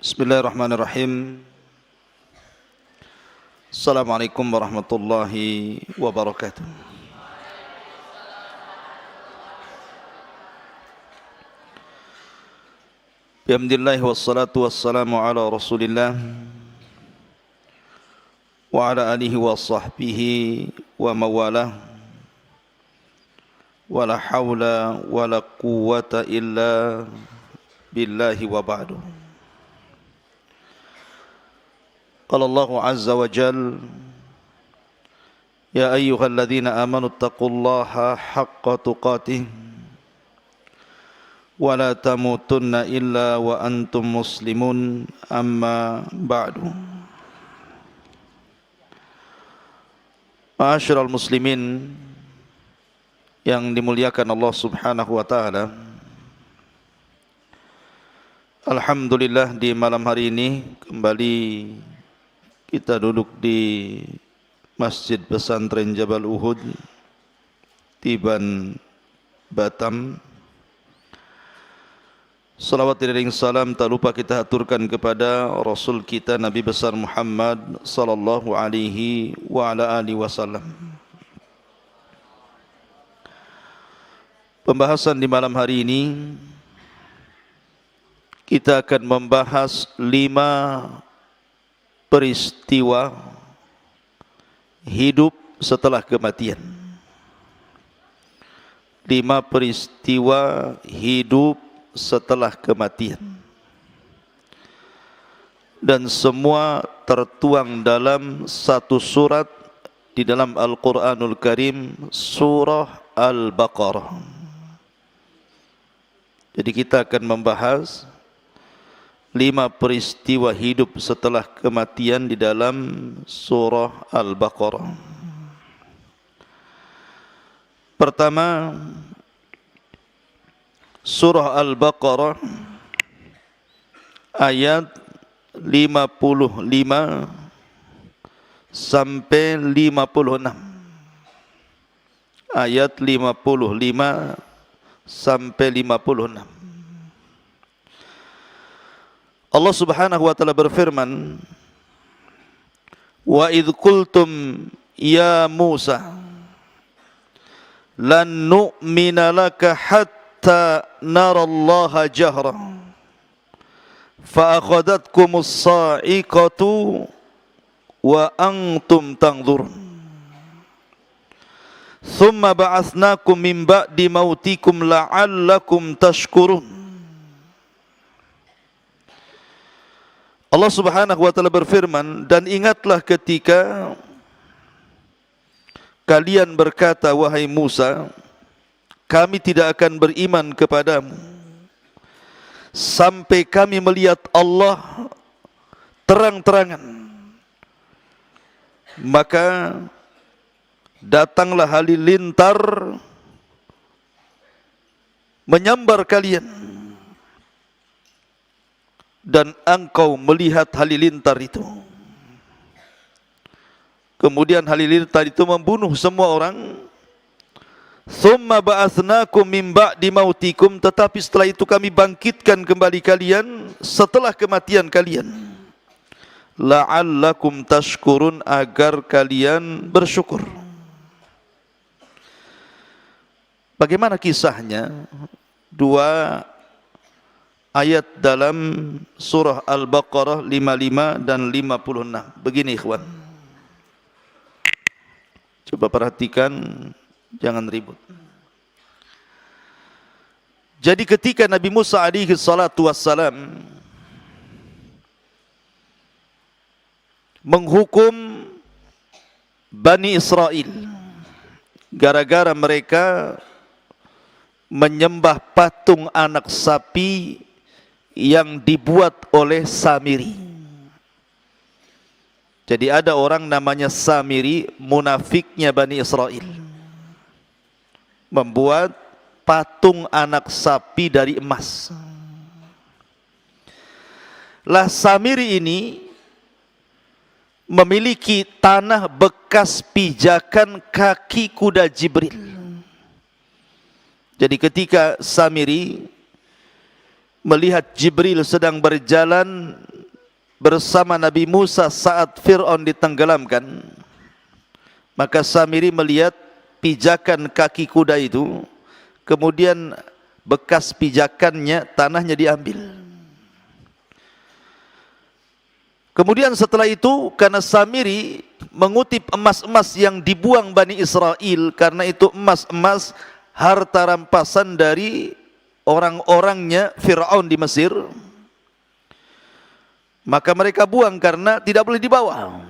Bismillahirrahmanirrahim. Assalamualaikum warahmatullahi wabarakatuh. Bihamdillah wassalatu wassalamu ala rasulillah wa ala alihi wa sahbihi wa mawalah wa la hawla wa la quwwata illa billahi wa ba'du. Qala Allahu azza wa jal, ya ayyuhalladzina amanu taqullaha haqqa tuqatih wa la tamutunna illa wa antum muslimun, amma ba'du. Ma'asyiral muslimin yang dimuliakan Allah subhanahu wa ta'ala, alhamdulillah di malam hari ini kembali kita duduk di Masjid Pesantren Jabal Uhud, Tiban, Batam. Salawat dan salam tak lupa kita aturkan kepada Rasul kita Nabi besar Muhammad sallallahu alaihi wa ala alihi wasallam. Pembahasan di malam hari ini kita akan membahas 5 peristiwa hidup setelah kematian. 5 peristiwa hidup setelah kematian. Dan semua tertuang dalam satu surat di dalam Al-Quranul Karim, surah Al-Baqarah. Jadi kita akan membahas 5 peristiwa hidup setelah kematian di dalam surah Al-Baqarah. Pertama, surah Al-Baqarah ayat 55 sampai 56. Ayat 55 sampai 56. Allah subhanahu wa ta'ala berfirman, wa idh qultum ya Musa lan nu'mina laka hatta narallaha jahra fa akhadhatkumus sa'iqatu wa antum tanzurun thumma ba'athnakum min ba'di mautikum la'allakum tashkurun. Allah subhanahu wa ta'ala berfirman, dan ingatlah ketika kalian berkata, wahai Musa, kami tidak akan beriman kepadamu sampai kami melihat Allah terang-terangan. Maka datanglah halilintar menyambar kalian, dan engkau melihat halilintar itu. Kemudian halilintar itu membunuh semua orang. Tsumma ba'atsnakum min ba'di mautikum, tetapi setelah itu kami bangkitkan kembali kalian setelah kematian kalian. La'allakum tashkurun, agar kalian bersyukur. Bagaimana kisahnya? 2 ayat dalam surah Al-Baqarah 55 dan 56. Begini ikhwan, coba perhatikan, jangan ribut. Jadi ketika Nabi Musa alaihi salatu wassalam menghukum Bani Israel gara-gara mereka menyembah patung anak sapi yang dibuat oleh Samiri. Jadi ada orang namanya Samiri, munafiknya Bani Israel, membuat patung anak sapi dari emas. Lah Samiri ini memiliki tanah bekas pijakan kaki kuda Jibril. Jadi ketika Samiri melihat Jibril sedang berjalan bersama Nabi Musa saat Fir'aun ditenggelamkan, maka Samiri melihat pijakan kaki kuda itu, kemudian bekas pijakannya, tanahnya diambil. Kemudian setelah itu, karena Samiri mengutip emas-emas yang dibuang Bani Israel, karena itu emas-emas harta rampasan dari orang-orangnya Fir'aun di Mesir, maka mereka buang karena tidak boleh dibawa.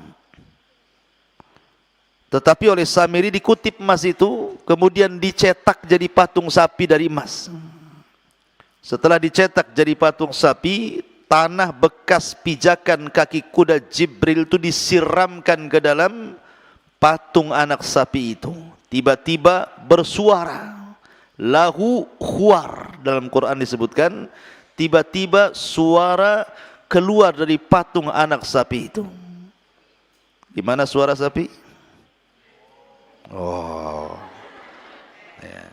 Tetapi oleh Samiri dikutip emas itu, kemudian dicetak jadi patung sapi dari emas. Setelah dicetak jadi patung sapi, tanah bekas pijakan kaki kuda Jibril itu disiramkan ke dalam patung anak sapi itu. Tiba-tiba bersuara, lahu khuar, dalam Quran disebutkan, tiba-tiba suara keluar dari patung anak sapi itu. Gimana suara sapi? Oh, ya.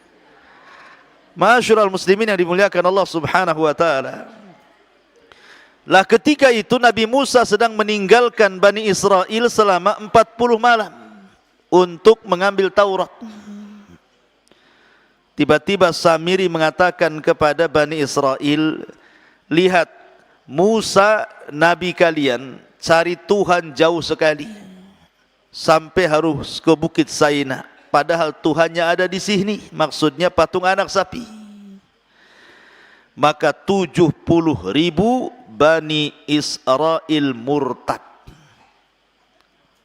Masyurul muslimin yang dimuliakan Allah subhanahu wa ta'ala. Lah ketika itu Nabi Musa sedang meninggalkan Bani Israel selama 40 malam untuk mengambil Taurat. Tiba-tiba Samiri mengatakan kepada Bani Israel, lihat, Musa Nabi kalian cari Tuhan jauh sekali, sampai harus ke Bukit Saina, padahal Tuhannya ada di sini, maksudnya patung anak sapi. Maka 70.000 Bani Israel murtad,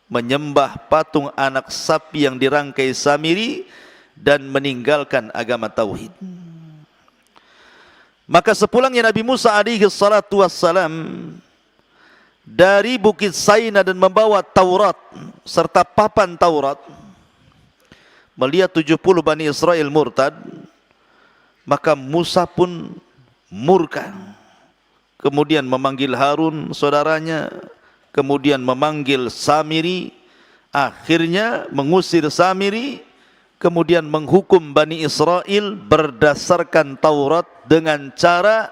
menyembah patung anak sapi yang dirangkai Samiri dan meninggalkan agama tauhid. Maka sepulangnya Nabi Musa alaihi salatu wassalam dari Bukit Saina dan membawa Taurat serta papan Taurat, melihat 70 Bani Israel murtad, maka Musa pun murka. Kemudian memanggil Harun saudaranya, kemudian memanggil Samiri, akhirnya mengusir Samiri, kemudian menghukum Bani Israel berdasarkan Taurat dengan cara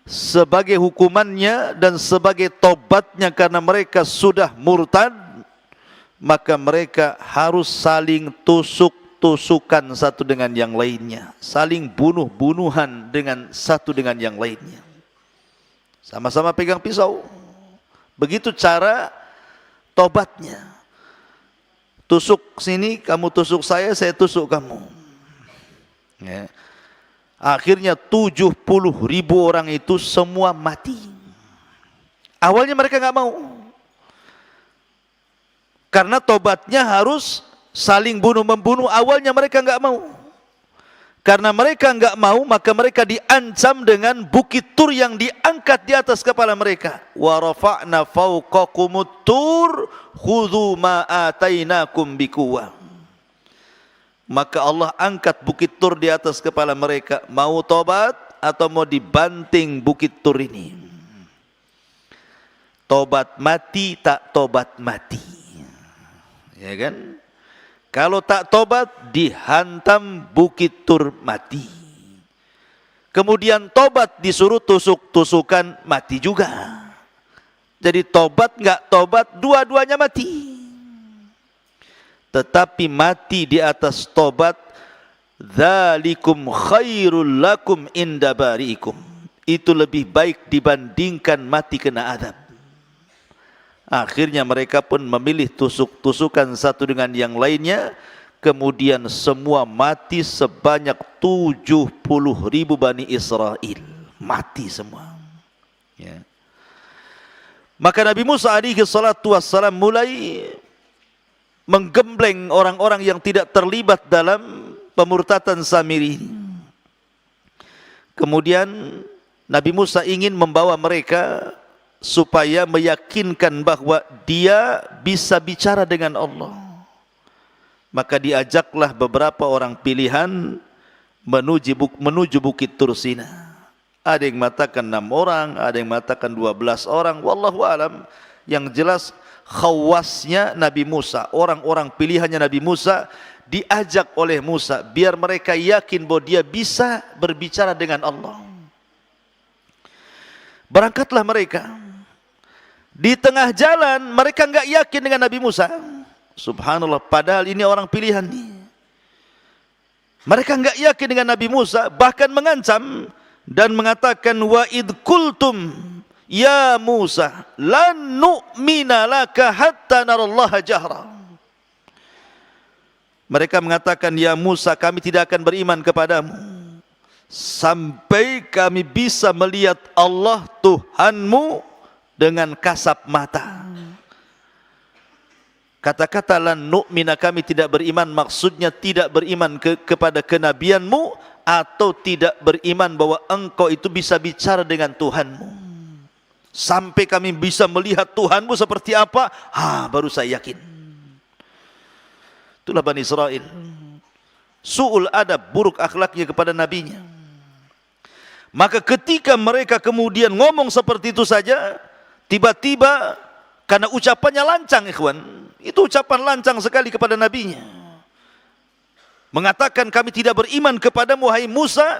sebagai hukumannya dan sebagai tobatnya karena mereka sudah murtad, maka mereka harus saling tusuk-tusukan satu dengan yang lainnya, saling bunuh-bunuhan dengan satu dengan yang lainnya, sama-sama pegang pisau. Begitu cara tobatnya. Tusuk sini, kamu tusuk saya tusuk kamu. Ya. Akhirnya 70.000 orang itu semua mati. Awalnya mereka nggak mau, karena tobatnya harus saling bunuh-membunuh. Awalnya mereka nggak mau. Karena mereka nggak mau, maka mereka diancam dengan bukit Tur yang diangkat di atas kepala mereka. Wa rafa'na fawqakumut tur khudhu ma atainakum biquwwah. Maka Allah angkat bukit Tur di atas kepala mereka. Mau tobat atau mau dibanting bukit Tur ini? Tobat mati, tak tobat mati. Ya kan? Kalau tak tobat, dihantam bukit Tur mati. Kemudian tobat disuruh tusuk-tusukan, mati juga. Jadi tobat nggak tobat, dua-duanya mati. Tetapi mati di atas tobat, dzalikum khairul lakum inda bari'ikum. Itu lebih baik dibandingkan mati kena azab. Akhirnya mereka pun memilih tusuk-tusukan satu dengan yang lainnya. Kemudian semua mati sebanyak 70.000 Bani Israel. Mati semua. Ya. Maka Nabi Musa alaihi salatu wassalam mulai menggembleng orang-orang yang tidak terlibat dalam pemurtatan Samiri. Kemudian Nabi Musa ingin membawa mereka supaya meyakinkan bahwa dia bisa bicara dengan Allah. Maka diajaklah beberapa orang pilihan menuju Bukit Tur Sina. Ada yang mengatakan 6 orang, ada yang mengatakan 12 orang, wallahu alam. Yang jelas khawasnya Nabi Musa, orang-orang pilihannya Nabi Musa, diajak oleh Musa biar mereka yakin bahwa dia bisa berbicara dengan Allah. Berangkatlah mereka. Di tengah jalan mereka enggak yakin dengan Nabi Musa. Subhanallah, padahal ini orang pilihan nih. Mereka enggak yakin dengan Nabi Musa, bahkan mengancam dan mengatakan wa id qultum ya Musa lan nu'mina laka hatta narallaha jahra. Mereka mengatakan, ya Musa, kami tidak akan beriman kepadamu sampai kami bisa melihat Allah Tuhanmu dengan kasat mata. Kata-kata lan nu'mina, kami tidak beriman, maksudnya tidak beriman kepada kenabianmu, atau tidak beriman bahwa engkau itu bisa bicara dengan Tuhanmu. Sampai kami bisa melihat Tuhanmu seperti apa, baru saya yakin. Itulah Bani Israel. Su'ul adab, buruk akhlaknya kepada nabinya. Maka ketika mereka kemudian ngomong seperti itu saja, tiba-tiba karena ucapannya lancang, ikhwan, itu ucapan lancang sekali kepada nabinya, mengatakan kami tidak beriman kepadamu wahai Musa,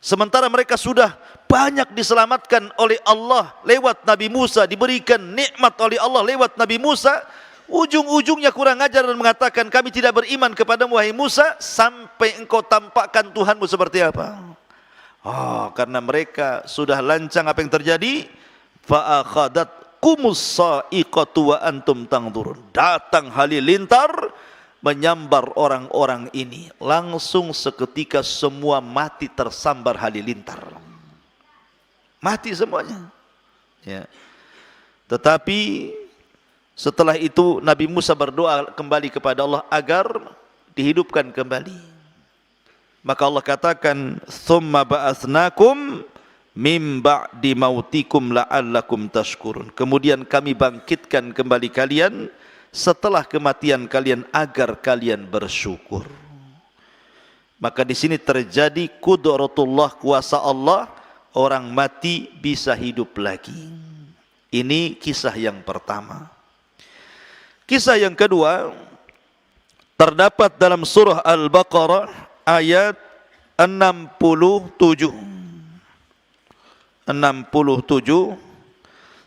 sementara mereka sudah banyak diselamatkan oleh Allah lewat Nabi Musa, diberikan nikmat oleh Allah lewat Nabi Musa. Ujung-ujungnya kurang ajar dan mengatakan kami tidak beriman kepadamu wahai Musa sampai engkau tampakkan Tuhanmu seperti apa. Karena mereka sudah lancang, apa yang terjadi? Fa akhadatkumus sa'iqatu wa antum tangdurun. Datang halilintar menyambar orang-orang ini. Langsung seketika semua mati tersambar halilintar. Mati semuanya. Ya. Tetapi setelah itu Nabi Musa berdoa kembali kepada Allah agar dihidupkan kembali. Maka Allah katakan, "Tsumma ba'atsnakum mim ba'di mautikum la'allakum tashkurun." Kemudian kami bangkitkan kembali kalian setelah kematian kalian agar kalian bersyukur. Maka di sini terjadi qudratullah, kuasa Allah, orang mati bisa hidup lagi. Ini kisah yang pertama. Kisah yang kedua terdapat dalam surah Al-Baqarah ayat 67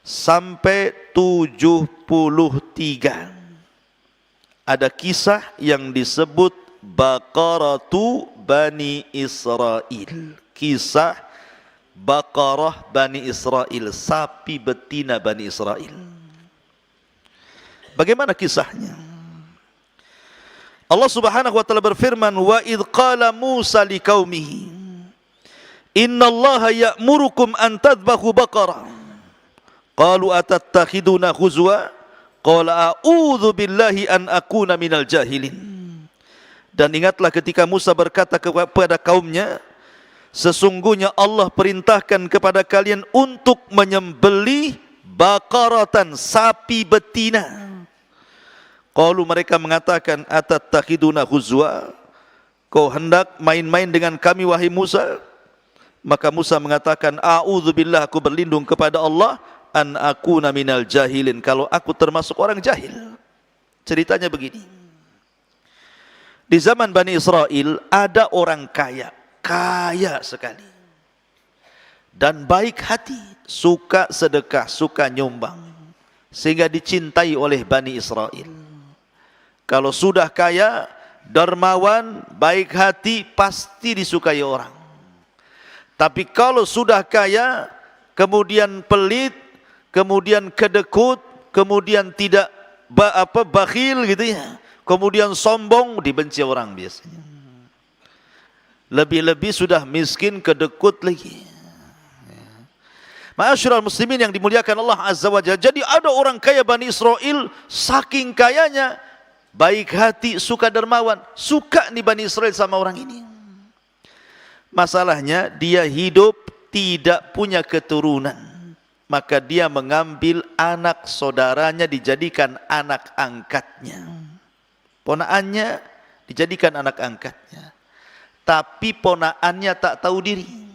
sampai 73. Ada kisah yang disebut Baqaratu Bani Israel. Kisah Baqarah Bani Israel, sapi betina Bani Israel. Bagaimana kisahnya? Allah Subhanahu wa taala berfirman, "Wa idz qala Musa liqaumihi, innallaha ya'murukum an tadhbahu baqarah." Qalu atattakhiduna huzwa? Qala a'udzu billahi an akuna minal jahilin. Dan ingatlah ketika Musa berkata kepada kaumnya, sesungguhnya Allah perintahkan kepada kalian untuk menyembelih baqaratan, sapi betina. Qalu, mereka mengatakan, atattakhiduna huzwa? Kau hendak main-main dengan kami wahai Musa? Maka Musa mengatakan, a'udzubillah, aku berlindung kepada Allah, an akuna minal jahilin, kalau aku termasuk orang jahil. Ceritanya begini. Di zaman Bani Israel ada orang kaya, kaya sekali, dan baik hati, suka sedekah, suka nyumbang, sehingga dicintai oleh Bani Israel. Kalau sudah kaya, dermawan, baik hati, pasti disukai orang. Tapi kalau sudah kaya, kemudian pelit, kemudian kedekut, kemudian tidak bakhil gitu ya, kemudian sombong, dibenci orang biasanya. Lebih-lebih sudah miskin, kedekut lagi. Ma'asyiral muslimin yang dimuliakan Allah Azza wa Jalla. Jadi ada orang kaya Bani Israel, saking kayanya, baik hati, suka dermawan, suka nih Bani Israel sama orang ini. Masalahnya dia hidup tidak punya keturunan. Maka dia mengambil anak saudaranya dijadikan anak angkatnya. Ponaannya dijadikan anak angkatnya. Tapi ponaannya tak tahu diri.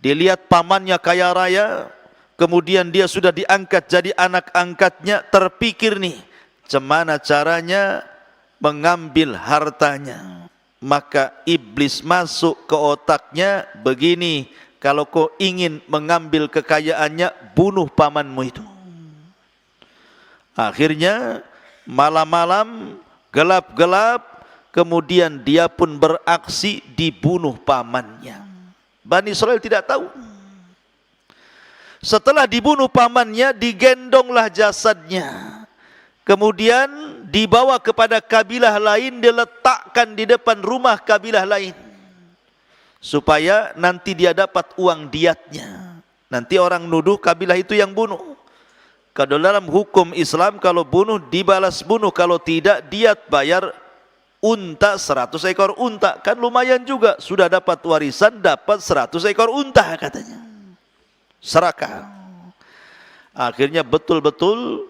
Dilihat pamannya kaya raya, kemudian dia sudah diangkat jadi anak angkatnya, terpikir nih, gimana caranya mengambil hartanya. Maka iblis masuk ke otaknya begini, kalau kau ingin mengambil kekayaannya, bunuh pamanmu itu. Akhirnya malam-malam, gelap-gelap, kemudian dia pun beraksi dibunuh pamannya. Bani Israel tidak tahu. Setelah dibunuh pamannya, digendonglah jasadnya. Kemudian dibawa kepada kabilah lain, diletakkan di depan rumah kabilah lain. Supaya nanti dia dapat uang diatnya. Nanti orang nuduh kabilah itu yang bunuh. Kalau dalam hukum Islam, kalau bunuh dibalas bunuh, kalau tidak diat bayar unta 100 ekor unta. Kan lumayan juga, sudah dapat warisan, dapat 100 ekor unta katanya. Serakah. Akhirnya betul-betul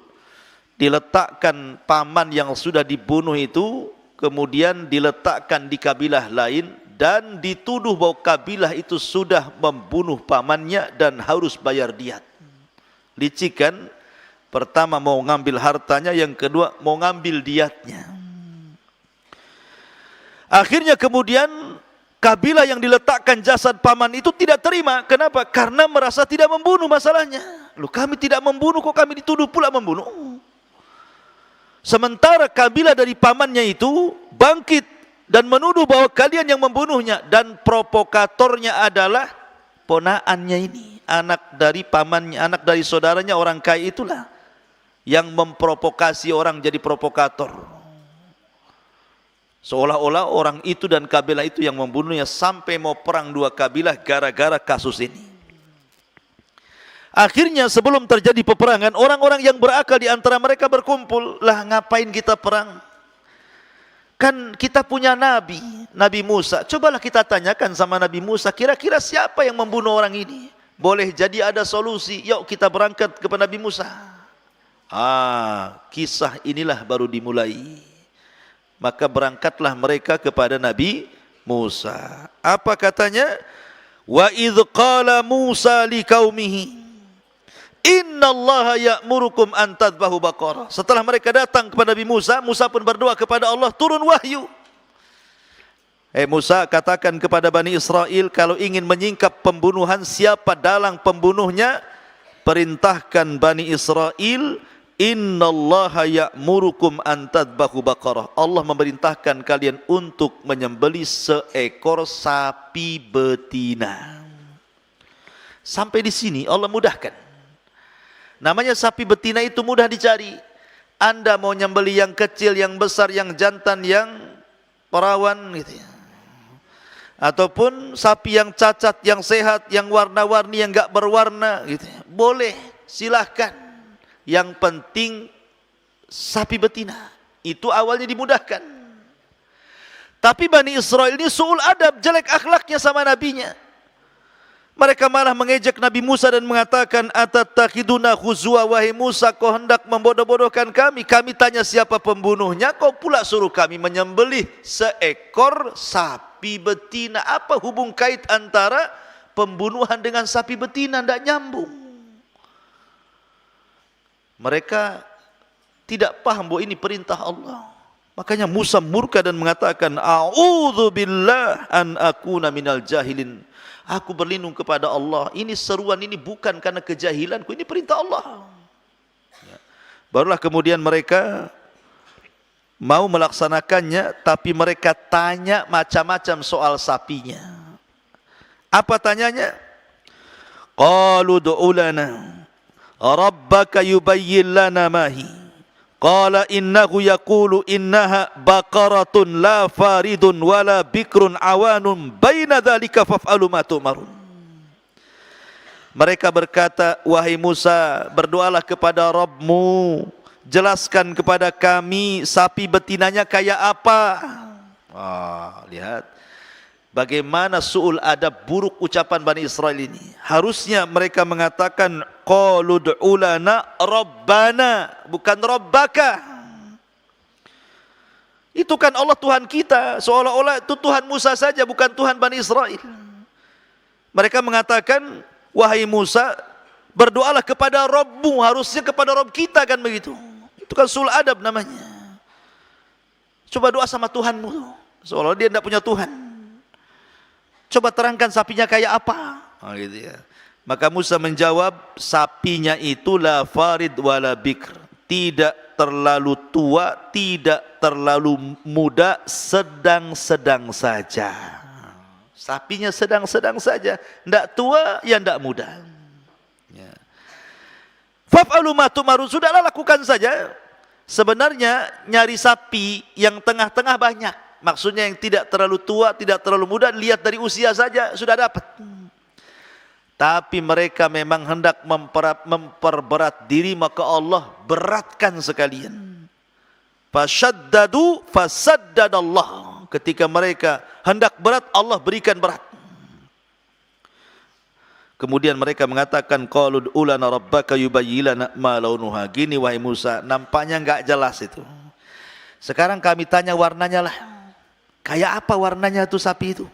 diletakkan paman yang sudah dibunuh itu, kemudian diletakkan di kabilah lain, dan dituduh bahwa kabilah itu sudah membunuh pamannya dan harus bayar diat. Licik kan? Pertama mau ngambil hartanya, yang kedua mau ngambil diatnya. Akhirnya kemudian kabilah yang diletakkan jasad paman itu tidak terima. Kenapa? Karena merasa tidak membunuh masalahnya. Loh, kami tidak membunuh, kok kami dituduh pula membunuh? Sementara kabilah dari pamannya itu bangkit dan menuduh bahwa kalian yang membunuhnya, dan provokatornya adalah ponaannya ini, anak dari pamannya, anak dari saudaranya orang kaya itulah yang memprovokasi orang jadi provokator. Seolah-olah orang itu dan kabilah itu yang membunuhnya, sampai mau perang dua kabilah gara-gara kasus ini. Akhirnya sebelum terjadi peperangan, orang-orang yang berakal di antara mereka berkumpul, lah ngapain kita perang? Kan kita punya Nabi Musa. Cobalah kita tanyakan sama Nabi Musa, kira-kira siapa yang membunuh orang ini? Boleh jadi ada solusi. Yuk kita berangkat kepada Nabi Musa. Kisah inilah baru dimulai. Maka berangkatlah mereka kepada Nabi Musa. Apa katanya? Wa idh qala Musa liqaumihi innallaha ya'murukum an tadhbahu baqarah. Setelah mereka datang kepada Nabi Musa, Musa pun berdoa kepada Allah, turun wahyu. Musa, katakan kepada Bani Israel, kalau ingin menyingkap pembunuhan, siapa dalang pembunuhnya? Perintahkan Bani Israel, innallaha ya'murukum an tadhbahu baqarah. Allah memerintahkan kalian untuk menyembelih seekor sapi betina. Sampai di sini Allah mudahkan. Namanya sapi betina itu mudah dicari. Anda mau nyembeli yang kecil, yang besar, yang jantan, yang perawan gitu ya. Ataupun sapi yang cacat, yang sehat, yang warna-warni, yang enggak berwarna gitu ya. Boleh, silahkan. Yang penting sapi betina. Itu awalnya dimudahkan. Tapi Bani Israel ini su'ul adab, jelek akhlaknya sama nabinya. Mereka malah mengejek Nabi Musa dan mengatakan, atattakhiduna khuzwa, wahai Musa, kau hendak membodoh-bodohkan kami. Kami tanya siapa pembunuhnya, kau pula suruh kami menyembelih seekor sapi betina. Apa hubung kait antara pembunuhan dengan sapi betina? Tidak nyambung. Mereka tidak paham bahwa ini perintah Allah. Makanya Musa murka dan mengatakan, a'udzubillah an akuna minal jahilin. Aku berlindung kepada Allah. Ini seruan ini bukan karena kejahilanku, ini perintah Allah. Barulah kemudian mereka mau melaksanakannya, tapi mereka tanya macam-macam soal sapinya. Apa tanyanya? Qalu du'u lana rabbaka yubayyin lana mahi. Qala innahu yaqulu innaha baqaratun la faridun wala bikrun awanun baina dzalika faf'alu ma tu'marun. Mereka berkata, wahai Musa, berdoalah kepada Rabbmu, jelaskan kepada kami sapi betinanya kayak apa. Lihat bagaimana su'ul adab, buruk ucapan Bani Israel ini. Harusnya mereka mengatakan qalu du'u lana rabbana, bukan rabbaka. Itu kan Allah Tuhan kita, seolah-olah itu Tuhan Musa saja, bukan Tuhan Bani Israel. Mereka mengatakan, wahai Musa, berdoalah kepada Rabbmu, harusnya kepada Rabb kita kan begitu. Itu kan su'ul adab namanya. Coba doa sama Tuhanmu, seolah dia tidak punya Tuhan. Coba terangkan sapinya kayak apa. Gitu ya. Maka Musa menjawab, sapinya itu la farid wala bikr, tidak terlalu tua, tidak terlalu muda, sedang-sedang saja. Sapinya sedang-sedang saja, tidak tua, ya tidak muda. Ya. Faf'alu ma tu'marun, sudahlah lakukan saja. Sebenarnya nyari sapi yang tengah-tengah banyak. Maksudnya yang tidak terlalu tua, tidak terlalu muda, lihat dari usia saja sudah dapat. Tapi mereka memang hendak memperberat diri, maka Allah beratkan sekalian. Fasyaddadu fasaddadallah. Ketika mereka hendak berat, Allah berikan berat. Kemudian mereka mengatakan, qalu ulana rabbaka yubayyilana ma launuha. Gini wahai Musa, nampaknya enggak jelas itu. Sekarang kami tanya warnanya lah. Kayak apa warnanya itu sapi itu?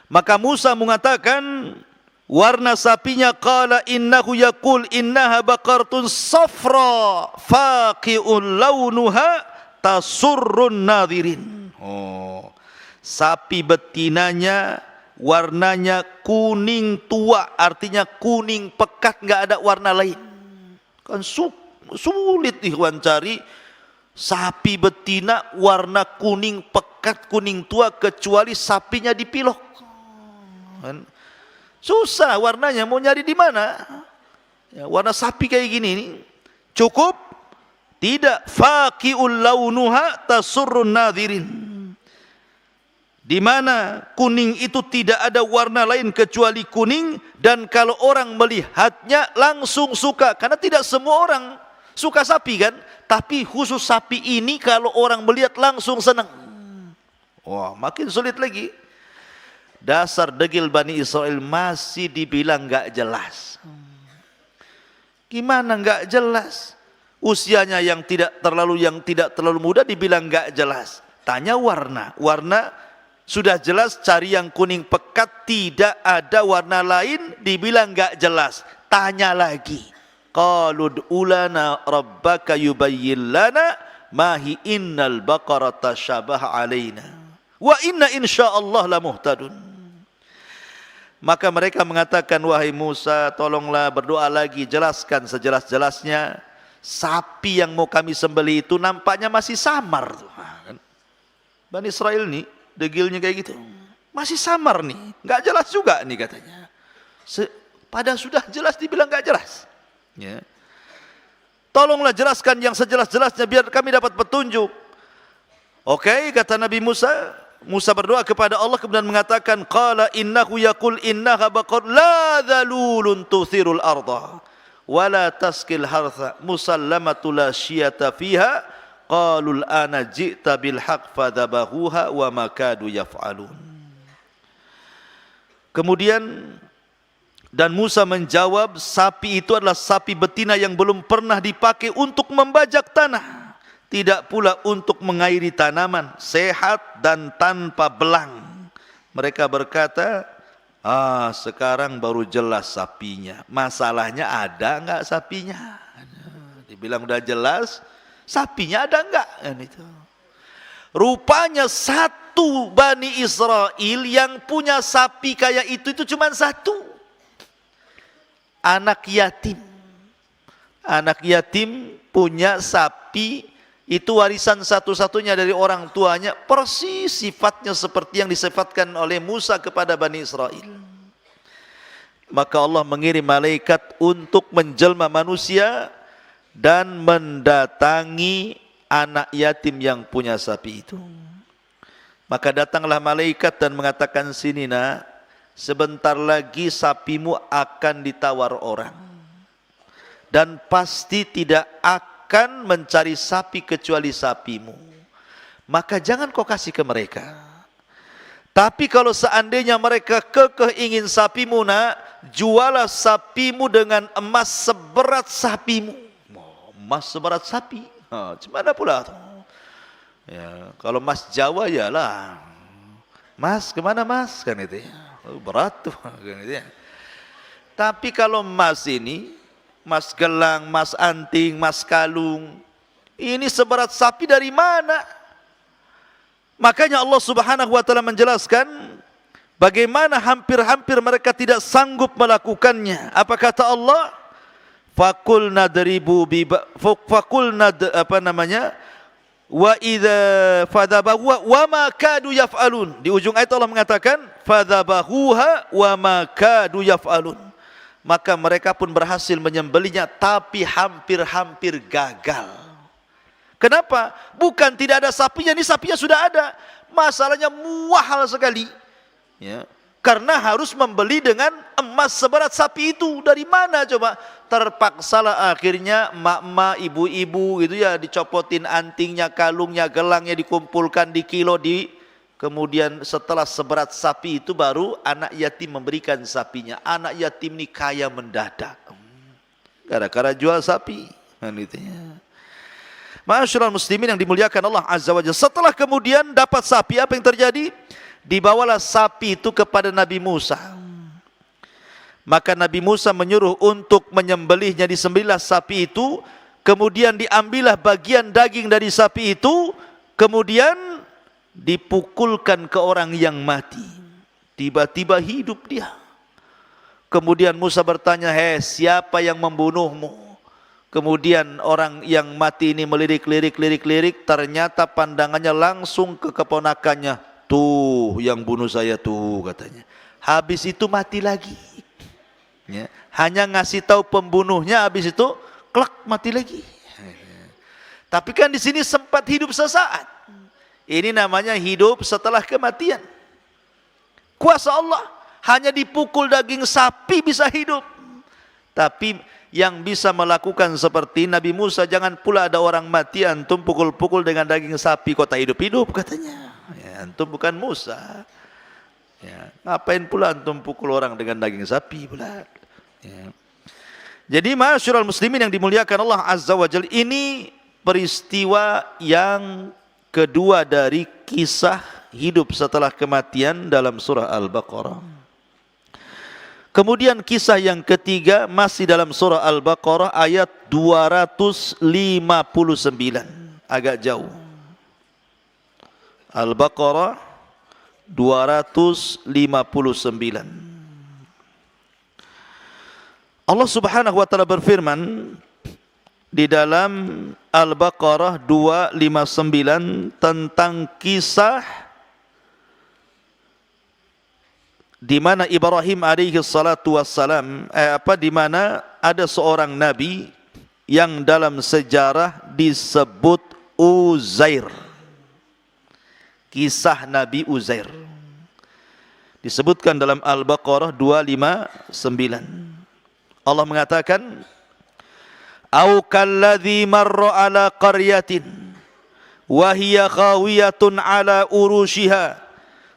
Maka Musa mengatakan, warna sapinya, qala innahu yaqul innaha baqaratun safra faqi'un launuha tasurrun nadhirin. Sapi betinanya warnanya kuning tua, artinya kuning pekat, enggak ada warna lain. Kan sulit ikhwan cari sapi betina warna kuning pekat, kuning tua, kecuali sapinya dipilok. Kan susah warnanya, mau nyari di mana? Ya, warna sapi kayak gini nih. Cukup tidak, faqi'ul launuha tasurrun nadhirin. Di mana kuning itu tidak ada warna lain kecuali kuning, dan kalau orang melihatnya langsung suka, karena tidak semua orang suka sapi kan, tapi khusus sapi ini kalau orang melihat langsung senang. Wah, makin sulit lagi. Dasar degil Bani Israel masih dibilang enggak jelas. Gimana enggak jelas? Usianya yang tidak terlalu muda dibilang enggak jelas. Tanya warna, warna sudah jelas, cari yang kuning pekat, tidak ada warna lain, dibilang enggak jelas. Tanya lagi. Qalu ulana rabbaka yubayyin lana mahi innal baqarata syabaha alaina wa inna insyaallah la muhtadun. Maka mereka mengatakan, wahai Musa, tolonglah berdoa lagi, jelaskan sejelas-jelasnya. Sapi yang mau kami sembelih itu nampaknya masih samar. Bani Israel nih, degilnya kayak gitu. Masih samar nih, nggak jelas juga nih katanya. Pada sudah jelas dibilang nggak jelas. Ya. Tolonglah jelaskan yang sejelas-jelasnya biar kami dapat petunjuk. Oke, kata Nabi Musa. Musa berdoa kepada Allah kemudian mengatakan, qala innahu yaqul innaha baqar la dhalulun tuthirul arda wa la taskil hartha musallamatu la syiyata fiha qalul ana ji'ta bil haqq fadhabahuha wa ma kadu yaf'alun. Kemudian dan Musa menjawab, sapi itu adalah sapi betina yang belum pernah dipakai untuk membajak tanah, tidak pula untuk mengairi tanaman, sehat dan tanpa belang. Mereka berkata, sekarang baru jelas sapinya. Masalahnya ada enggak sapinya? Dibilang udah jelas, sapinya ada enggak? Rupanya satu Bani Israel yang punya sapi kayak itu cuma satu. Anak yatim. Anak yatim punya sapi, itu warisan satu-satunya dari orang tuanya, persis sifatnya seperti yang disifatkan oleh Musa kepada Bani Israel. Maka Allah mengirim malaikat untuk menjelma manusia dan mendatangi anak yatim yang punya sapi itu. Maka datanglah malaikat dan mengatakan, sini nak, sebentar lagi sapimu akan ditawar orang, dan pasti tidak akan mencari sapi kecuali sapimu. Maka jangan kau kasih ke mereka. Tapi kalau seandainya mereka kekeh ingin sapimu nak, jualah sapimu dengan emas seberat sapimu. Emas seberat sapi, gimana pula tuh? Ya, kalau emas Jawa ya lah, mas kemana mas, kan itu ya. Berat tuh. Tapi kalau emas ini, emas gelang, emas anting, emas kalung, ini seberat sapi dari mana? Makanya Allah Subhanahu wa taala menjelaskan, Bagaimana hampir-hampir mereka tidak sanggup melakukannya. Apa kata Allah? Fakul nadribu wa idza fadhabahu wa ma kadu yaf'alun. Di ujung ayat Allah mengatakan fadhabahuha wa ma kadu yaf'alun. Maka mereka pun berhasil menyembelihnya, tapi hampir-hampir gagal. Kenapa? Bukan tidak ada sapinya, ini sapinya sudah ada. Masalahnya mahal sekali. Ya, karena harus membeli dengan emas seberat sapi itu. Dari mana coba? Terpaksalah akhirnya mak-mak, ibu-ibu gitu ya, dicopotin antingnya, kalungnya, gelangnya, dikumpulkan di kilo, kemudian setelah seberat sapi itu baru anak yatim memberikan sapinya. Anak yatim ini kaya mendadak gara-gara jual sapi. Ma'asyiral muslimin yang dimuliakan Allah Azza wa Jalla. Setelah kemudian dapat sapi, apa yang terjadi? Dibawalah sapi itu kepada Nabi Musa. Maka Nabi Musa menyuruh untuk menyembelihnya, disembelihlah sapi itu. Kemudian diambillah bagian daging dari sapi itu. Kemudian dipukulkan ke orang yang mati. Tiba-tiba hidup dia. Kemudian Musa bertanya, "Hei, siapa yang membunuhmu?" Kemudian orang yang mati ini melirik-lirik. Ternyata pandangannya langsung ke keponakannya. "Tuh yang bunuh saya tuh," katanya. Habis itu mati lagi. Ya, hanya ngasih tahu pembunuhnya, habis itu klak mati lagi. Tapi kan di sini sempat hidup sesaat. Ini namanya hidup setelah kematian. Kuasa Allah, hanya dipukul daging sapi bisa hidup. Tapi yang bisa melakukan seperti Nabi Musa, jangan pula ada orang mati antum pukul-pukul dengan daging sapi kok tak hidup-hidup katanya. Ya, antum bukan Musa. Ya, ngapain pula antum pukul orang dengan daging sapi pula? Ya. Jadi ma'asyiral muslimin yang dimuliakan Allah Azza wa Jalla, ini peristiwa yang kedua dari kisah hidup setelah kematian dalam surah Al-Baqarah. Kemudian kisah yang ketiga masih dalam surah Al-Baqarah ayat 259, agak jauh. Al-Baqarah 259. Allah Subhanahu wa taala berfirman di dalam Al-Baqarah 259 tentang kisah di mana Ibrahim alaihi salatu wassalam, di mana ada seorang nabi yang dalam sejarah disebut Uzair. Kisah Nabi Uzair disebutkan dalam Al-Baqarah 259. Allah mengatakan, "Au kalladzi marra ala qaryatin wa hiya khawiyatun ala urushiha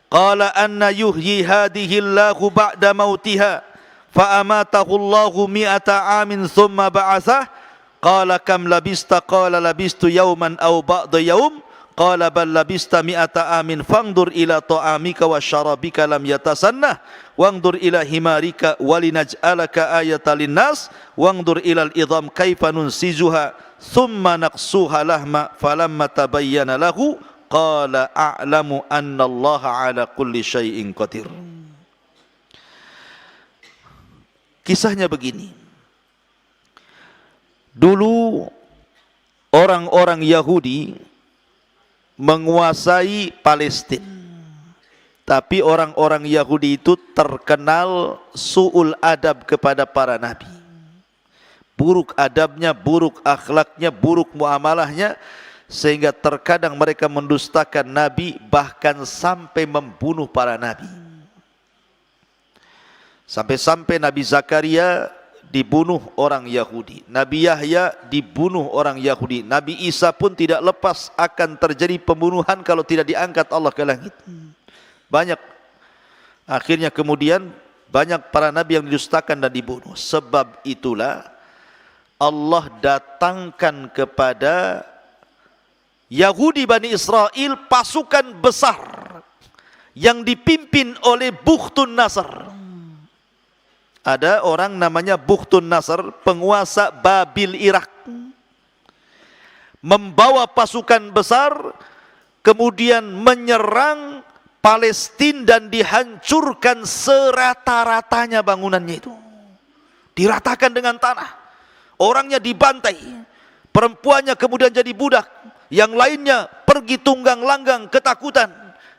qala anna yuhyi hadhihi Allahu ba'da mautiha fa amatahu Allahu mi'ata amin thumma ba'athah qala kam labista qala labistu yawman aw ba'da yawm qala bal labista mi'ata amin fangdur ila ta'amika wa syarabika lam yatasannah wangdur ila himarika walinaj'alaka ayatan linnas wangdur ilal idham kaifa nunsizuha thumma naqsuha lahma falamma tabayyana lahu qala a'lamu anna Allah ala kulli syai'in qadir." Kisahnya begini. Dulu orang-orang Yahudi menguasai Palestina. Tapi orang-orang Yahudi itu terkenal su'ul adab kepada para nabi. Buruk adabnya, buruk akhlaknya, buruk muamalahnya, sehingga terkadang mereka mendustakan nabi, bahkan sampai membunuh para nabi. Sampai-sampai Nabi Zakaria dibunuh orang Yahudi, Nabi Yahya dibunuh orang Yahudi, Nabi Isa pun tidak lepas akan terjadi pembunuhan kalau tidak diangkat Allah ke langit. Banyak, akhirnya kemudian banyak para nabi yang didustakan dan dibunuh. Sebab itulah Allah datangkan kepada Yahudi Bani Israel pasukan besar yang dipimpin oleh Bukhtun Nasr. Ada orang namanya Bukhtun Nasr, penguasa Babil Irak, membawa pasukan besar kemudian menyerang Palestina dan dihancurkan serata-ratanya bangunannya itu. Diratakan dengan tanah. Orangnya dibantai. Perempuannya kemudian jadi budak. Yang lainnya pergi tunggang langgang ketakutan.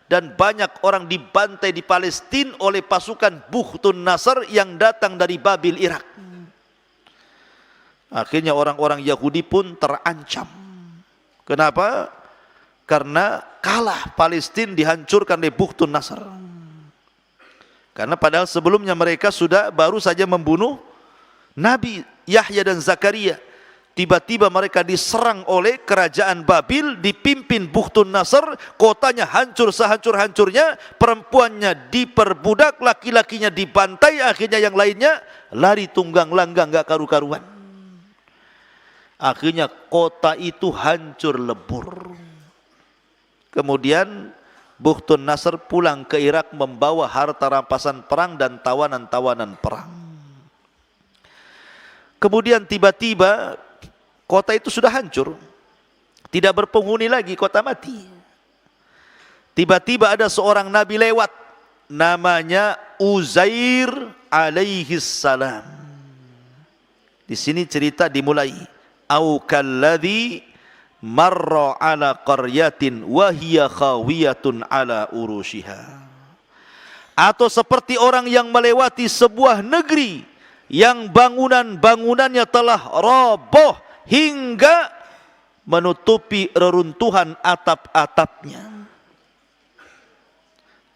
Dan banyak orang dibantai di Palestina oleh pasukan Bukhtun Nasr yang datang dari Babil, Irak. Akhirnya orang-orang Yahudi pun terancam. Kenapa? Karena kalah, Palestina dihancurkan oleh Bukhtun Nasr. Karena padahal sebelumnya mereka sudah baru saja membunuh Nabi Yahya dan Zakaria. Tiba-tiba mereka diserang oleh kerajaan Babil, dipimpin Bukhtun Nasr, kotanya hancur sehancur-hancurnya, perempuannya diperbudak, laki-lakinya dibantai, akhirnya yang lainnya lari tunggang langgang gak karu-karuan. Akhirnya kota itu hancur lebur. Kemudian Bukhtun Nasr pulang ke Irak membawa harta rampasan perang dan tawanan-tawanan perang. Kemudian tiba-tiba kota itu sudah hancur, tidak berpenghuni lagi, kota mati. Tiba-tiba ada seorang nabi lewat, namanya Uzair alaihi salam. Di sini cerita dimulai, au kalladzi marra ala qaryatin wa hiya khawiyatun ala urushiha. Atau seperti orang yang melewati sebuah negeri yang bangunan-bangunannya telah roboh hingga menutupi reruntuhan atap-atapnya.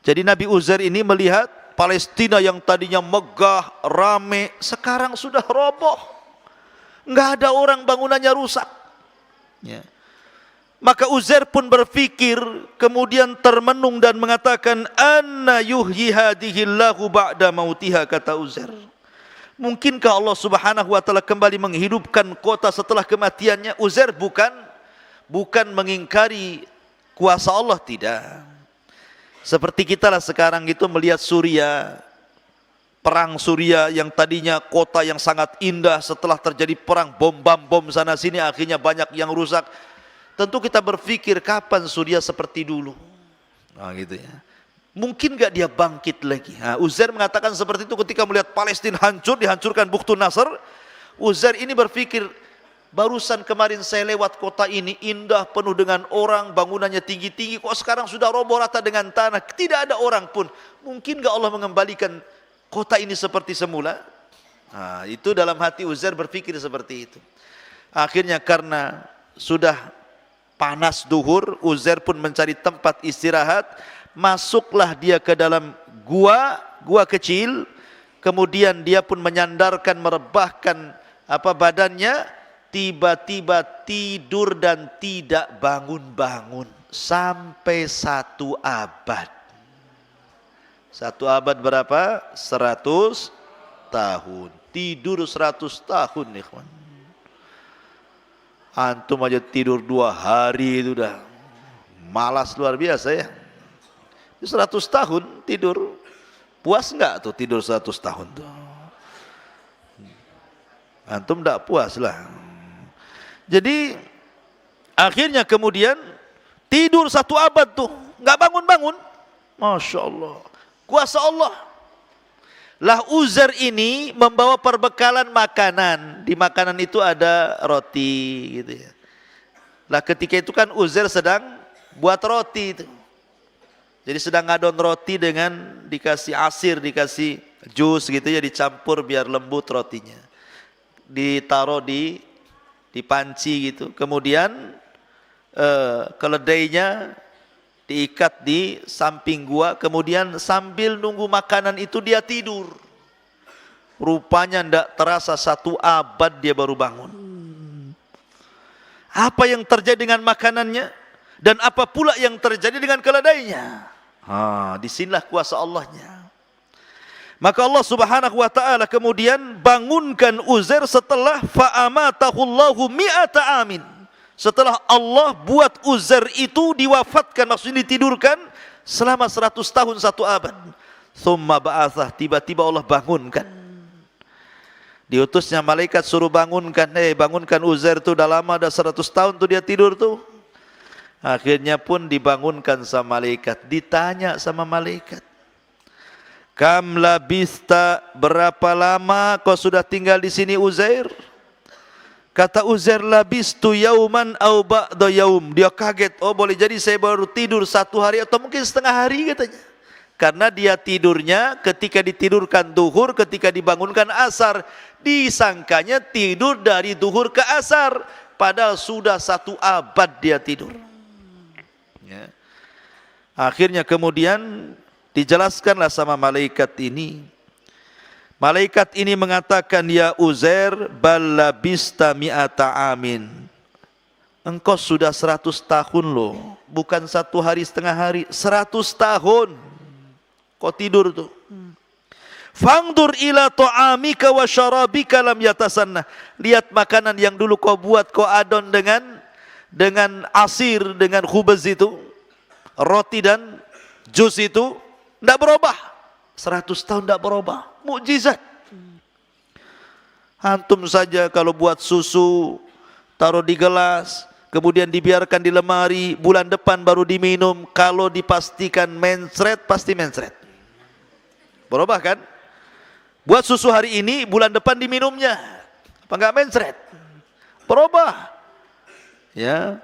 Jadi Nabi Uzair ini melihat Palestina yang tadinya megah, rame, sekarang sudah roboh. Enggak ada orang, bangunannya rusak. Ya. Maka Uzair pun berpikir, kemudian termenung dan mengatakan, anna yuhyi hadihillahu ba'da mautiha, kata Uzair. Mungkinkah Allah Subhanahu wa taala kembali menghidupkan kota setelah kematiannya? Uzair bukan mengingkari kuasa Allah, tidak. Seperti kita lah sekarang itu melihat Suria, perang Suria yang tadinya kota yang sangat indah, setelah terjadi perang bom sana sini akhirnya banyak yang rusak. Tentu kita berpikir kapan Suria seperti dulu. Nah, gitu ya. Mungkin gak dia bangkit lagi? Nah, Uzair mengatakan seperti itu ketika melihat Palestina hancur, dihancurkan Bukhtun Nasr. Uzair ini berpikir, barusan kemarin saya lewat kota ini, indah, penuh dengan orang, bangunannya tinggi-tinggi, kok sekarang sudah roboh rata dengan tanah, tidak ada orang pun. Mungkin gak Allah mengembalikan kota ini seperti semula? Nah, itu dalam hati Uzair berpikir seperti itu. Akhirnya karena sudah panas duhur, Uzair pun mencari tempat istirahat. Masuklah dia ke dalam gua kecil, kemudian dia pun menyandarkan, merebahkan badannya, tiba-tiba tidur dan tidak bangun-bangun sampai 1 abad. 1 abad berapa? 100 tahun. Tidur 100 tahun, ikhwan. Antum aja tidur 2 hari itu udah malas luar biasa ya. 100 tahun tidur, puas enggak tuh tidur 100 tahun tuh? Antum enggak puas lah. Jadi akhirnya kemudian tidur 1 abad tuh, enggak bangun-bangun. Masya Allah, kuasa Allah. Lah Uzair ini membawa perbekalan makanan. Di makanan itu ada roti gitu ya. Lah ketika itu kan Uzair sedang buat roti itu. Jadi sedang ngadon roti dengan dikasih asir, dikasih jus gitu ya, dicampur biar lembut rotinya. Ditaruh di panci gitu. Kemudian keledainya diikat di samping gua. Kemudian sambil nunggu makanan itu dia tidur. Rupanya ndak terasa 1 abad dia baru bangun. Apa yang terjadi dengan makanannya? Dan apa pula yang terjadi dengan keledainya? Disinilah kuasa Allahnya. Maka Allah Subhanahu wa taala kemudian bangunkan Uzair setelah fa'amatahullahu mi'ata amin. Setelah Allah buat Uzair itu diwafatkan, maksudnya ditidurkan selama 100 tahun 1 abad. Tsumma ba'atsah, tiba-tiba Allah bangunkan. Diutusnya malaikat suruh bangunkan, bangunkan Uzair tuh udah lama, udah 100 tahun tuh dia tidur tuh. Akhirnya pun dibangunkan sama malaikat. Ditanya sama malaikat, kam labista, berapa lama kau sudah tinggal di sini Uzair? Kata Uzair, labistu yauman au ba'da yaum. Dia kaget, oh boleh jadi saya baru tidur 1 hari atau mungkin setengah hari katanya. Karena dia tidurnya ketika ditidurkan duhur, ketika dibangunkan asar, disangkanya tidur dari duhur ke asar, padahal sudah 1 abad dia tidur. Ya. Akhirnya kemudian dijelaskanlah sama malaikat ini. Malaikat ini mengatakan, ya Uzair, bal labista mi'ata amin. Engkau sudah 100 tahun loh, bukan 1 hari setengah hari, 100 tahun kau tidur tuh. Fangdur ila ta'amika wa syarabika lam yatasanna. Lihat makanan yang dulu kau buat, kau adon dengan asir, dengan khubaz itu, roti dan jus itu, tidak berubah. 100 tahun tidak berubah. Mukjizat. Antum saja kalau buat susu, taruh di gelas, kemudian dibiarkan di lemari, bulan depan baru diminum, kalau dipastikan mencret, pasti mencret. Berubah kan? Buat susu hari ini, bulan depan diminumnya, apa enggak mencret? Berubah. Ya,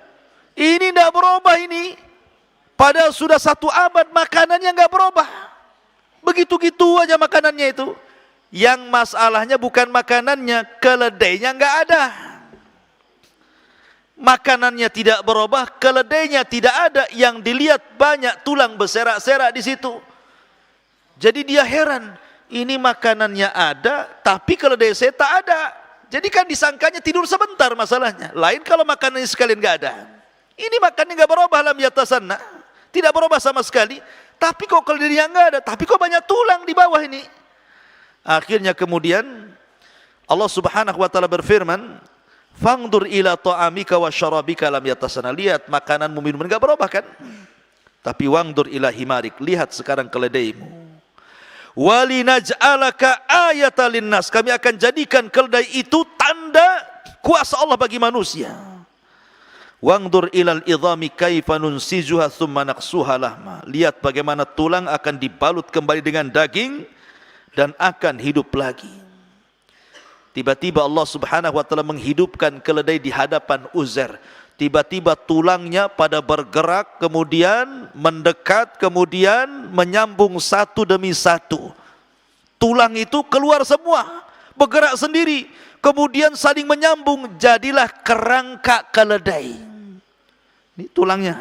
ini tidak berubah ini. Padahal sudah 1 abad makanannya enggak berubah. Begitu-gitu aja makanannya itu. Yang masalahnya bukan makanannya, keledainya enggak ada. Makanannya tidak berubah, keledainya tidak ada. Yang dilihat banyak tulang berserak-serak di situ. Jadi dia heran, ini makanannya ada, tapi keledai saya tak ada. Jadi kan disangkanya tidur sebentar masalahnya. Lain kalau makanannya sekalian enggak ada. Ini makanannya enggak berubah, lam yatasanna. Tidak berubah sama sekali. Tapi kok keledainya enggak ada, tapi kok banyak tulang di bawah ini. Akhirnya kemudian Allah Subhanahu wa taala berfirman, fangdur ila ta'amika wa syarabika lam yatasanna. Lihat makananmu, minuman enggak berubah kan? Tapi wangdur ila himarik, lihat sekarang keledaimu. Walinaj'alaka ayatan linnas, kami akan jadikan keledai itu tanda kuasa Allah bagi manusia. Wangdur ilal idhami kaifa nunsijuha thumma naqsuha lahma. Lihat bagaimana tulang akan dibalut kembali dengan daging dan akan hidup lagi. Tiba-tiba Allah Subhanahu wa taala menghidupkan keledai di hadapan Uzair. Tiba-tiba tulangnya pada bergerak, kemudian mendekat, kemudian menyambung satu demi satu. Tulang itu keluar semua, bergerak sendiri, kemudian saling menyambung, jadilah kerangka keledai. Ini tulangnya.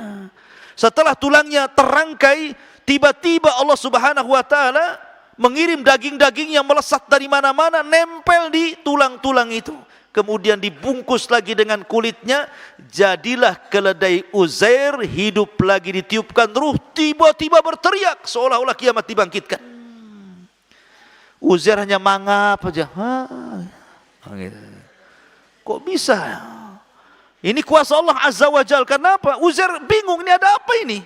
Setelah tulangnya terangkai, tiba-tiba Allah Subhanahu wa taala mengirim daging-daging yang melesat dari mana-mana, nempel di tulang-tulang itu. Kemudian dibungkus lagi dengan kulitnya, jadilah keledai Uzair hidup lagi, ditiupkan ruh, tiba-tiba berteriak seolah-olah kiamat dibangkitkan. Uzair hanya mangap aja. Kok bisa? Ini kuasa Allah Azza wa Jal. Kenapa? Uzair bingung, ini ada apa ini?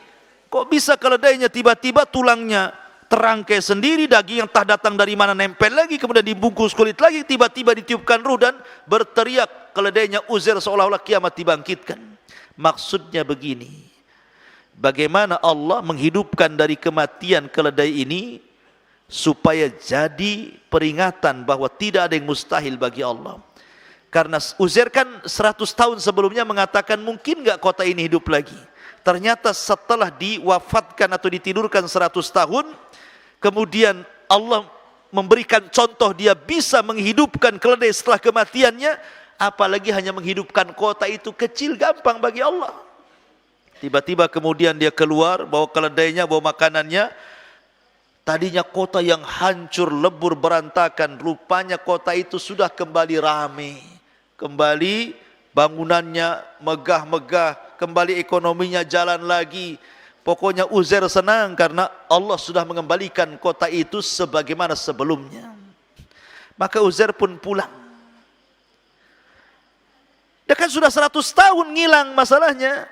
Kok bisa keledainya tiba-tiba tulangnya terangkai sendiri, daging yang tak datang dari mana nempel lagi, kemudian dibungkus kulit lagi, tiba-tiba ditiupkan ruh dan berteriak keledainya Uzair seolah-olah kiamat dibangkitkan. Maksudnya begini, bagaimana Allah menghidupkan dari kematian keledai ini supaya jadi peringatan bahwa tidak ada yang mustahil bagi Allah. Karena Uzair kan 100 tahun sebelumnya mengatakan mungkin enggak kota ini hidup lagi. Ternyata setelah diwafatkan atau ditidurkan 100 tahun, kemudian Allah memberikan contoh dia bisa menghidupkan keledai setelah kematiannya, apalagi hanya menghidupkan kota itu kecil, gampang bagi Allah. Tiba-tiba kemudian dia keluar, bawa keledainya, bawa makanannya. Tadinya kota yang hancur, lebur, berantakan, rupanya kota itu sudah kembali ramai. Kembali bangunannya megah-megah, kembali ekonominya jalan lagi. Pokoknya Uzair senang karena Allah sudah mengembalikan kota itu sebagaimana sebelumnya. Maka Uzair pun pulang. Dia kan sudah 100 tahun ngilang masalahnya,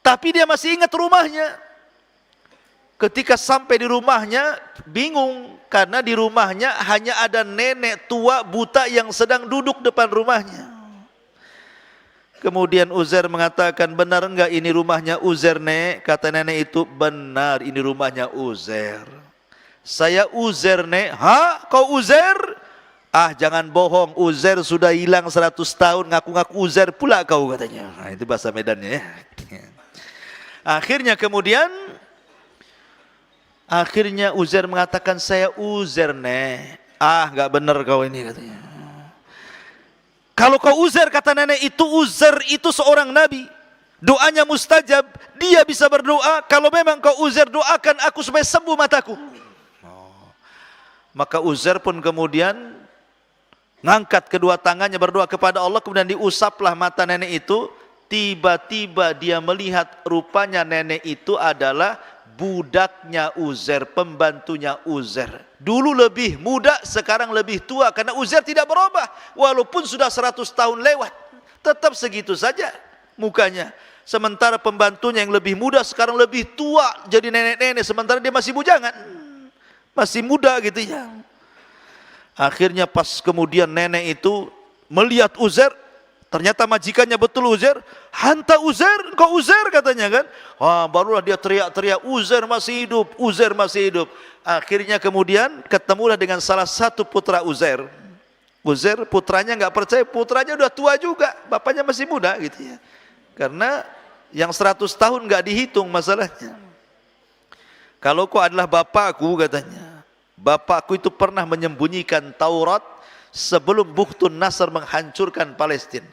tapi dia masih ingat rumahnya. Ketika sampai di rumahnya bingung, karena di rumahnya hanya ada nenek tua buta yang sedang duduk depan rumahnya. Kemudian Uzair mengatakan, benar enggak ini rumahnya Uzair, Nek? Kata nenek itu, benar ini rumahnya Uzair. Saya Uzair, Nek. Hah? Kau Uzair? Ah, jangan bohong, Uzair sudah hilang 100 tahun, ngaku-ngaku Uzair pula kau, katanya. Nah, itu bahasa Medannya ya. Akhirnya Uzair mengatakan, saya Uzair, Nek. Ah, enggak benar kau ini, katanya. Kalau kau Uzair, kata nenek itu, Uzair itu seorang nabi, doanya mustajab, dia bisa berdoa. Kalau memang kau Uzair, doakan aku supaya sembuh mataku. Maka Uzair pun kemudian ngangkat kedua tangannya berdoa kepada Allah, kemudian diusaplah mata nenek itu. Tiba-tiba dia melihat rupanya nenek itu adalah budaknya Uzair, pembantunya Uzair. Dulu lebih muda, sekarang lebih tua, karena Uzair tidak berubah. Walaupun sudah 100 tahun lewat, tetap segitu saja mukanya. Sementara pembantunya yang lebih muda sekarang lebih tua, jadi nenek-nenek, sementara dia masih bujangan, masih muda gitu ya. Akhirnya pas kemudian nenek itu melihat Uzair, ternyata majikannya betul Uzair. Hanta Uzair, kau Uzair, katanya kan. Barulah dia teriak-teriak, Uzair masih hidup, Uzair masih hidup. Akhirnya kemudian ketemulah dengan salah satu putra Uzair. Uzair putranya nggak percaya, putranya udah tua juga, bapaknya masih muda gitu ya. Karena yang 100 tahun nggak dihitung masalahnya. Kalau kau adalah bapakku, katanya, bapakku itu pernah menyembunyikan Taurat sebelum Bukhtun Nasr menghancurkan Palestina.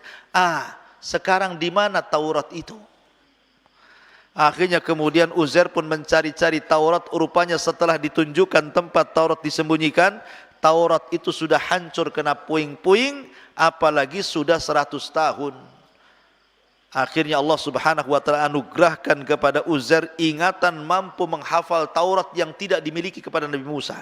Sekarang di mana Taurat itu? Akhirnya kemudian Uzair pun mencari-cari Taurat. Rupanya setelah ditunjukkan tempat Taurat disembunyikan, Taurat itu sudah hancur kena puing-puing, apalagi sudah 100 tahun. Akhirnya Allah Subhanahu wa taala anugerahkan kepada Uzair ingatan mampu menghafal Taurat yang tidak dimiliki kepada Nabi Musa.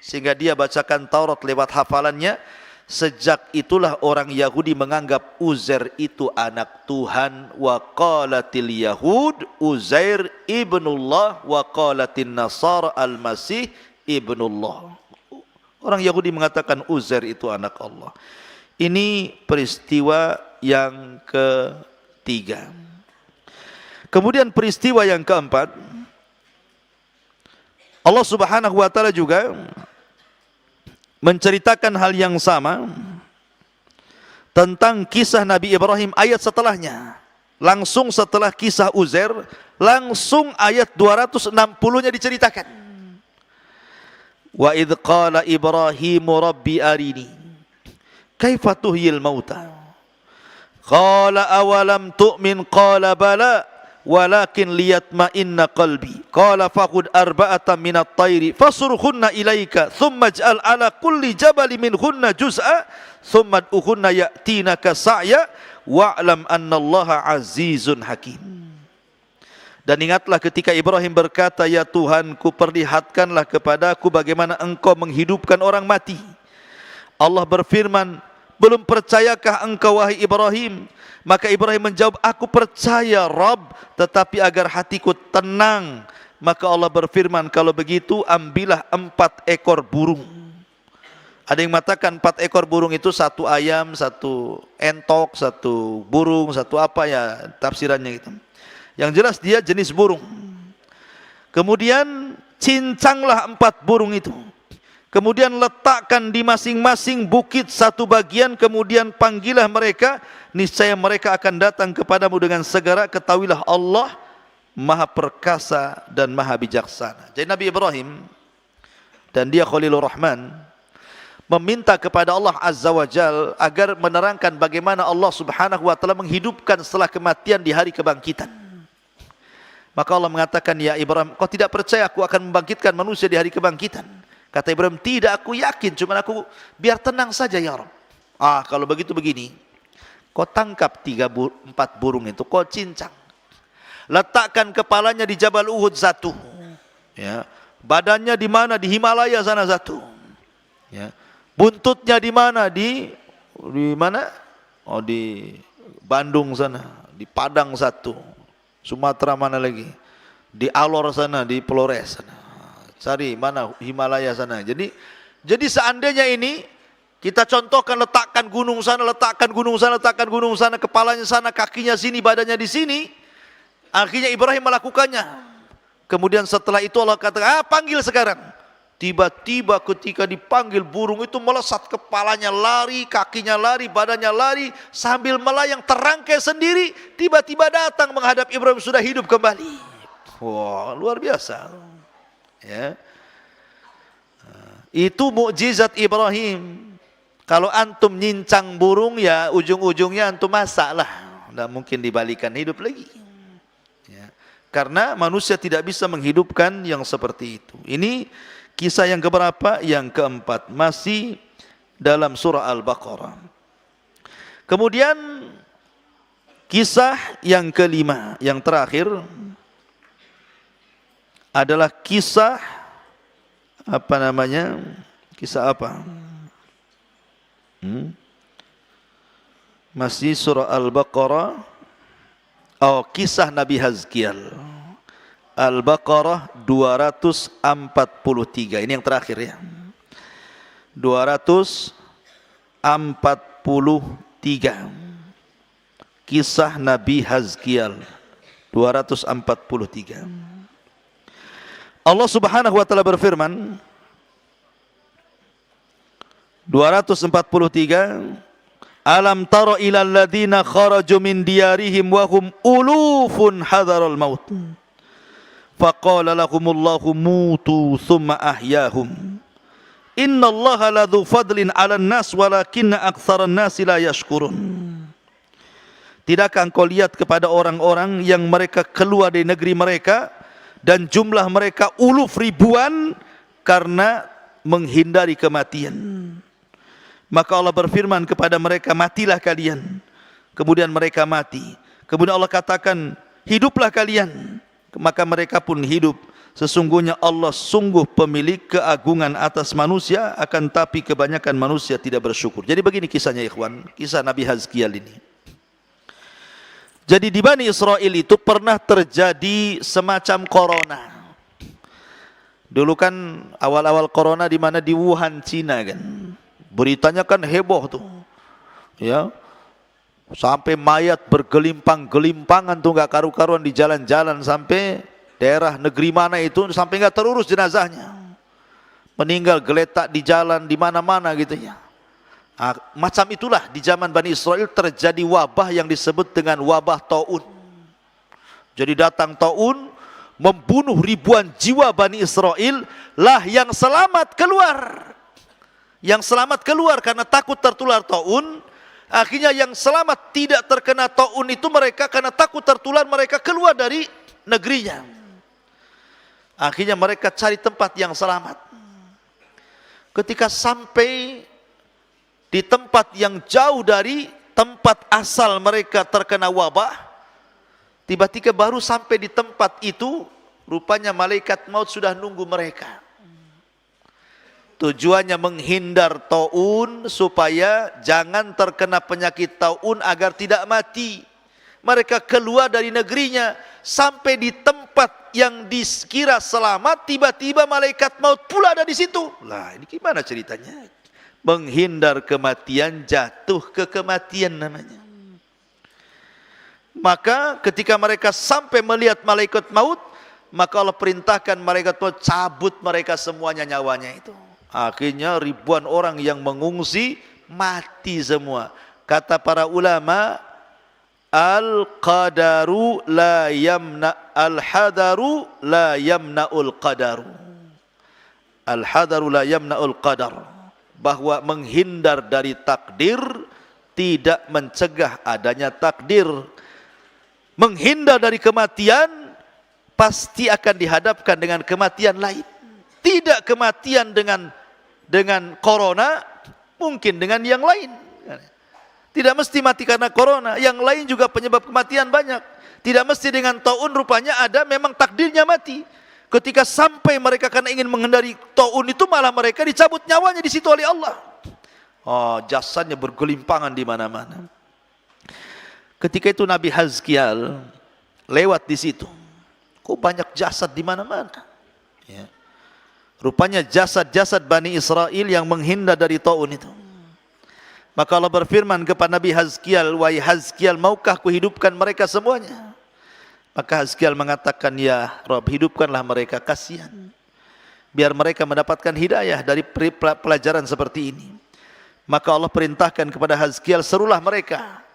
Sehingga dia bacakan Taurat lewat hafalannya. Sejak itulah orang Yahudi menganggap Uzair itu anak Tuhan. Wa qalatil Yahud Uzair ibnullah wa qalatin Nasara al-Masih ibnullah. Orang Yahudi mengatakan Uzair itu anak Allah. Ini peristiwa yang ketiga. Kemudian peristiwa yang keempat, Allah Subhanahu wa taala juga menceritakan hal yang sama tentang kisah Nabi Ibrahim ayat setelahnya. Langsung setelah kisah Uzair, langsung ayat 260-nya diceritakan. Wa idh qala Ibrahimu rabbi arini kaifa tuhyil mauta. Qala awalam tu'min qala bala walakin liyatma'inna qalbi. Qala fakhud arba'atan minat tayri fasurhunna ilaika thumma ij'al ala kulli jabali minhunna juz'a thumma ad'uhunna ya'tinaka sa'ya wa'lam annallaha azizun hakim. Dan ingatlah ketika Ibrahim berkata, ya Tuhanku, perlihatkanlah kepadaku bagaimana engkau menghidupkan orang mati. Allah berfirman, belum percayakah engkau wahai Ibrahim? Maka Ibrahim menjawab, aku percaya Rabb, tetapi agar hatiku tenang. Maka Allah berfirman, kalau begitu ambillah 4 ekor burung. Ada yang mengatakan 4 ekor burung itu 1 ayam, 1 entok, 1 burung, 1 apa ya tafsirannya gitu. Yang jelas dia jenis burung. Kemudian cincanglah 4 burung itu. Kemudian letakkan di masing-masing bukit 1 bagian, kemudian panggillah mereka, niscaya mereka akan datang kepadamu dengan segera. Ketahuilah Allah Maha Perkasa dan Maha Bijaksana. Jadi Nabi Ibrahim, dan dia Khalilur Rahman, meminta kepada Allah Azza wa Jal agar menerangkan bagaimana Allah Subhanahu wa taala menghidupkan setelah kematian di hari kebangkitan. Maka Allah mengatakan, ya Ibrahim, kau tidak percaya aku akan membangkitkan manusia di hari kebangkitan? Kata Ibrahim, tidak, aku yakin, cuma aku biar tenang saja ya Rabb. Kalau begitu begini, kau tangkap 4 burung itu, kau cincang, letakkan kepalanya di Jabal Uhud 1, ya, badannya di mana? Di Himalaya sana 1, ya, buntutnya di mana? Di mana? Di Bandung sana, di Padang 1, Sumatera mana lagi? Di Alor sana, di Flores sana. Cari mana Himalaya sana. Jadi seandainya ini Kita contohkan, letakkan gunung sana, letakkan gunung sana, letakkan gunung sana, kepalanya sana, kakinya sini, badannya di sini. Akhirnya Ibrahim melakukannya. Kemudian setelah itu Allah katakan, panggil sekarang. Tiba-tiba ketika dipanggil, burung itu melesat, kepalanya lari, kakinya lari, badannya lari, sambil melayang terangkai sendiri. Tiba-tiba datang menghadap Ibrahim, sudah hidup kembali. Wah, luar biasa. Ya. Itu mukjizat Ibrahim. Kalau antum nyincang burung, ya ujung-ujungnya antum masak lah. Tidak mungkin dibalikan hidup lagi. Ya. Karena manusia tidak bisa menghidupkan yang seperti itu. Ini kisah yang keberapa? Yang keempat. Masih dalam surah Al-Baqarah. Kemudian kisah yang kelima, yang terakhir adalah kisah apa namanya? Kisah apa? Masih surah Al-Baqarah. Oh, kisah Nabi Hazkiel. Al-Baqarah 243. Ini yang terakhir ya. 243. Kisah Nabi Hazkiel 243. Allah Subhanahu wa taala berfirman 243, Alam tara ilal ladzina kharaju min diyarihim wa hum ulufun hadaral maut. Faqala lahumullahu mutu thumma ahyahum. Innallaha ladzu fadlin 'alan nas walakinna aktsaran nasi la yashkurun. Tidakkah engkau lihat kepada orang-orang yang mereka keluar dari negeri mereka dan jumlah mereka uluf ribuan karena menghindari kematian. Maka Allah berfirman kepada mereka, matilah kalian. Kemudian mereka mati. Kemudian Allah katakan, hiduplah kalian. Maka mereka pun hidup. Sesungguhnya Allah sungguh pemilik keagungan atas manusia, akan tapi kebanyakan manusia tidak bersyukur. Jadi begini kisahnya ikhwan, kisah Nabi Hazkiel ini. Jadi di Bani Israel itu pernah terjadi semacam corona. Dulu kan awal-awal corona di mana? Di Wuhan, Cina kan. Beritanya kan heboh tuh. Ya. Sampai mayat bergelimpang-gelimpangan tuh, enggak karu-karuan di jalan-jalan, sampai daerah negeri mana itu sampai enggak terurus jenazahnya. Meninggal geletak di jalan di mana-mana gitu ya. Macam itulah di zaman Bani Israel terjadi wabah yang disebut dengan wabah taun. Jadi datang taun membunuh ribuan jiwa Bani Israel, lah yang selamat keluar. Yang selamat keluar karena takut tertular taun. Akhirnya yang selamat tidak terkena taun itu mereka karena takut tertular, mereka keluar dari negerinya. Akhirnya mereka cari tempat yang selamat. Ketika sampai di tempat yang jauh dari tempat asal mereka terkena wabah, tiba-tiba baru sampai di tempat itu, rupanya malaikat maut sudah nunggu mereka. Tujuannya menghindar taun supaya jangan terkena penyakit taun agar tidak mati. Mereka keluar dari negerinya sampai di tempat yang dikira selamat, tiba-tiba malaikat maut pula ada di situ. Lah, ini gimana ceritanya? Menghindar kematian, jatuh ke kematian namanya. Maka ketika mereka sampai melihat malaikat maut, maka Allah perintahkan malaikat maut cabut mereka semuanya nyawanya itu. Akhirnya ribuan orang yang mengungsi mati semua. Kata para ulama, al-qadaru la yamna al-hadaru la yamna'ul qadaru. Al-hadaru la yamna'ul qadar. Bahwa menghindar dari takdir tidak mencegah adanya takdir. Menghindar dari kematian pasti akan dihadapkan dengan kematian lain. Tidak kematian dengan corona, mungkin dengan yang lain. Tidak mesti mati karena corona, yang lain juga penyebab kematian banyak. Tidak mesti dengan taun, rupanya ada memang takdirnya mati. Ketika sampai mereka karena ingin menghindari taun itu, malah mereka dicabut nyawanya di situ oleh Allah. Oh, jasadnya bergelimpangan di mana-mana. Ketika itu Nabi Hazkiel lewat di situ. Kok banyak jasad di mana-mana? Ya. Rupanya jasad-jasad Bani Israel yang menghindar dari taun itu. Maka Allah berfirman kepada Nabi Hazkiel, wahai Hazkiel, maukah kuhidupkan mereka semuanya? Maka Hazkiel mengatakan, ya Rabb, hidupkanlah mereka, kasihan. Biar mereka mendapatkan hidayah dari pelajaran seperti ini. Maka Allah perintahkan kepada Hazkiel, serulah mereka.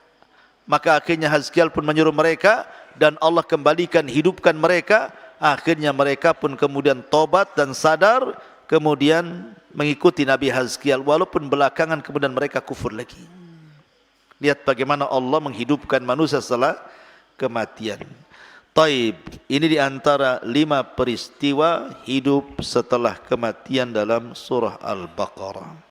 Maka akhirnya Hazkiel pun menyuruh mereka, dan Allah kembalikan, hidupkan mereka. Akhirnya mereka pun kemudian tobat dan sadar, kemudian mengikuti Nabi Hazkiel, walaupun belakangan kemudian mereka kufur lagi. Lihat bagaimana Allah menghidupkan manusia setelah kematian. Taib, ini diantara 5 peristiwa hidup setelah kematian dalam surah Al-Baqarah.